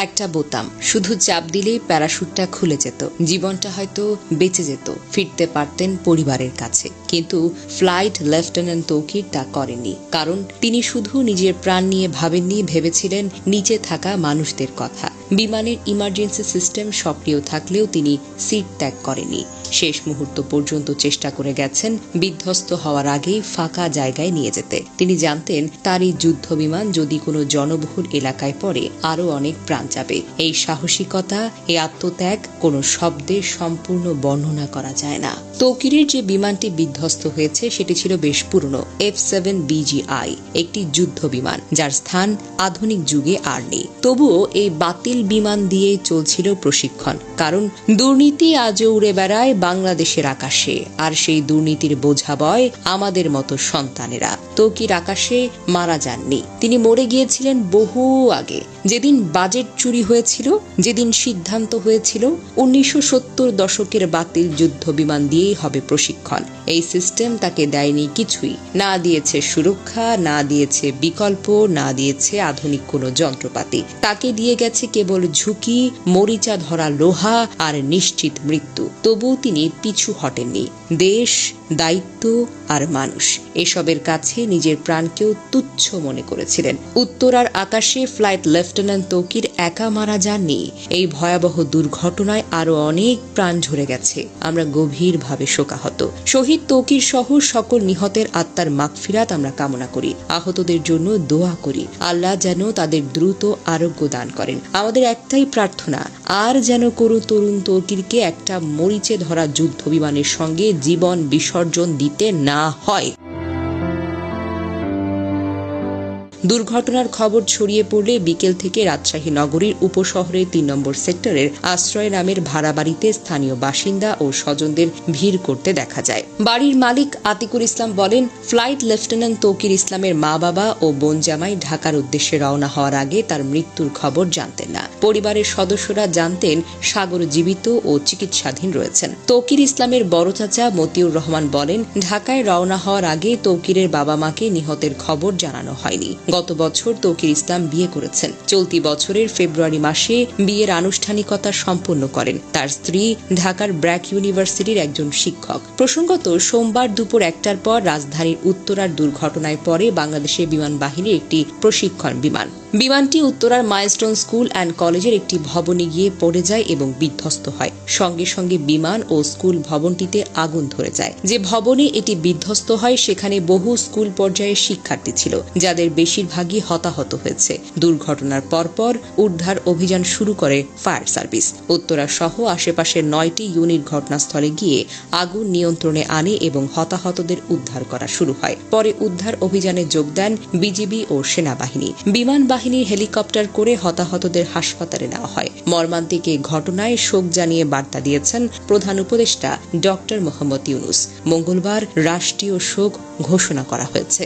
একটা বোতাম, শুধু চাপ দিলেই প্যারাশুটটা খুলে যেত, জীবনটা হয়তো বেঁচে যেত, ফিরতে পারতেন পরিবারের কাছে। কিন্তু ফ্লাইট লেফটেন্যান্ট তৌকির তা করেননি, কারণ তিনি শুধু নিজের প্রাণ নিয়ে ভাবেননি, ভেবেছিলেন নিচে থাকা মানুষদের কথা। বিমানের ইমার্জেন্সি সিস্টেম সক্রিয় থাকলেও তিনি সিট ত্যাগ করেননি। শেষ মুহূর্ত পর্যন্ত চেষ্টা করে গেছেন বিধ্বস্ত হওয়ার আগেই ফাঁকা জায়গায় নিয়ে যেতে। তিনি জানতেন তার এই যুদ্ধ বিমান যদি কোনো জনবহুল এলাকায় পড়ে আরও অনেক প্রাণ যাবে। এই সাহসিকতা, এই আত্মত্যাগ কোনো শব্দে সম্পূর্ণ বর্ণনা করা যায় না। তৌকিরের যে বিমানটি বিধ্বস্ত হয়েছে সেটি ছিল বেশ পুরনো F-7BGI, একটি যুদ্ধ বিমান যার স্থান আধুনিক যুগে আর নেই। তবুও এই বাতিল বিমান দিয়ে চলছিল প্রশিক্ষণ, কারণ দুর্নীতি আজও উড়ে বেড়ায় বাংলাদেশের আকাশে, আর সেই দুর্নীতির বোঝা বয় আমাদের মতো সন্তানেরা। তৌকির আকাশে মারা যাননি, তিনি মরে গিয়েছিলেন বহু আগে। যেদিন বাজেট চুরি হয়েছিল, যেদিন সিদ্ধান্ত হয়েছিল 1970 দশকের বাতিল যুদ্ধ বিমান দিয়েই হবে প্রশিক্ষণ, এই সিস্টেম তাকে দেয়নি কিছুই। না দিয়েছে সুরক্ষা, না দিয়েছে বিকল্প, না দিয়েছে আধুনিক কোনো যন্ত্রপাতি। তাকে দিয়ে গেছে কেবল ঝুঁকি, মরিচা ধরা লোহা আর নিশ্চিত মৃত্যু। তবু তিনি পিছু হটেননি। দেশ, দায়িত্ব আর মানুষ, এসবের কাছে নিজের প্রাণকেও তুচ্ছ মনে করেছিলেন। উত্তরার আকাশে ফ্লাইট লেফটেন্যান্ট তৌকির একা মারা যাননি। এই ভয়াবহ দুর্ঘটনায় আরো অনেক প্রাণ ঝরে গেছে। আমরা গভীরভাবে শোকাহত। শহীদ তৌকির সহ সকল নিহতের আত্মার মাগফিরাত আমরা কামনা করি। আহতদের জন্য দোয়া করি, আল্লাহ যেন তাদের দ্রুত আরোগ্য দান করেন। আমাদের একটাই প্রার্থনা, আর যেন কোনো তরুণ তৌকিরকে একটা মরিচে ধরা যুদ্ধ বিমানের সঙ্গে জীবন বিসর্জন দিতে না হয়। দুর্ঘটনার খবর ছড়িয়ে পড়লে বিকেল থেকে রাজশাহী নগরীর উপশহরের ৩ নম্বর সেক্টরের আশ্রয় নামের ভাড়া বাড়িতে স্থানীয় বাসিন্দা ও স্বজনদের ভিড় করতে দেখা যায়। বাড়ির মালিক আতিকুল ইসলাম বলেন, ফ্লাইট লেফটেন্যান্ট তৌকির ইসলামের মা বাবা ও বোন জামাই ঢাকার উদ্দেশ্যে রওনা হওয়ার আগে তার মৃত্যুর খবর জানতেন না। পরিবারের সদস্যরা জানতেন সাগর জীবিত ও চিকিৎসাধীন রয়েছেন। তৌকির ইসলামের বড় চাচা মতিউর রহমান বলেন, ঢাকায় রওনা হওয়ার আগে তৌকিরের বাবা মাকে নিহতের খবর জানানো হয়নি। গত বছর তৌকির ইসলাম বিয়ে করেছেন। চলতি বছরের ফেব্রুয়ারি মাসে বিয়ের আনুষ্ঠানিকতা সম্পন্ন করেন। তার স্ত্রী ঢাকার ব্র্যাক ইউনিভার্সিটির একজন শিক্ষক। প্রসঙ্গত, সোমবার দুপুর 1টার পর রাজধানীর উত্তরার দুর্ঘটনায় পরে বাংলাদেশের বিমান বাহিনীর একটি প্রশিক্ষণ বিমান। বিমানটি উত্তরার মাইলস্টোন স্কুল অ্যান্ড কলেজের একটি ভবনে গিয়ে পড়ে যায় এবং বিধ্বস্ত হয়। সঙ্গে সঙ্গে বিমান ও স্কুল ভবনটিতে আগুন ধরে যায়। যে ভবনে এটি বিধ্বস্ত হয় সেখানে বহু স্কুল পর্যায়ের শিক্ষার্থী ছিল, যাদের বেশিরভাগই হতাহত হয়েছে। দুর্ঘটনার পরপর উদ্ধার অভিযান শুরু করে ফায়ার সার্ভিস। উত্তরা সহ আশেপাশের 9টি ইউনিট ঘটনাস্থলে গিয়ে আগুন নিয়ন্ত্রণে আনে এবং হতাহতদের উদ্ধার করা শুরু হয়। পরে উদ্ধার অভিযানে যোগ দেন বিজিবি ও সেনাবাহিনী। বিমান বাহিনীর হেলিকপ্টার করে হতাহতদের হাসপাতালে নেওয়া হয়। মর্মান্তিক এই ঘটনায় শোক জানিয়ে বার্তা দিয়েছেন প্রধান উপদেষ্টা ডক্টর মোহাম্মদ ইউনূস। মঙ্গলবার রাষ্ট্রীয় শোক ঘোষণা করা হয়েছে।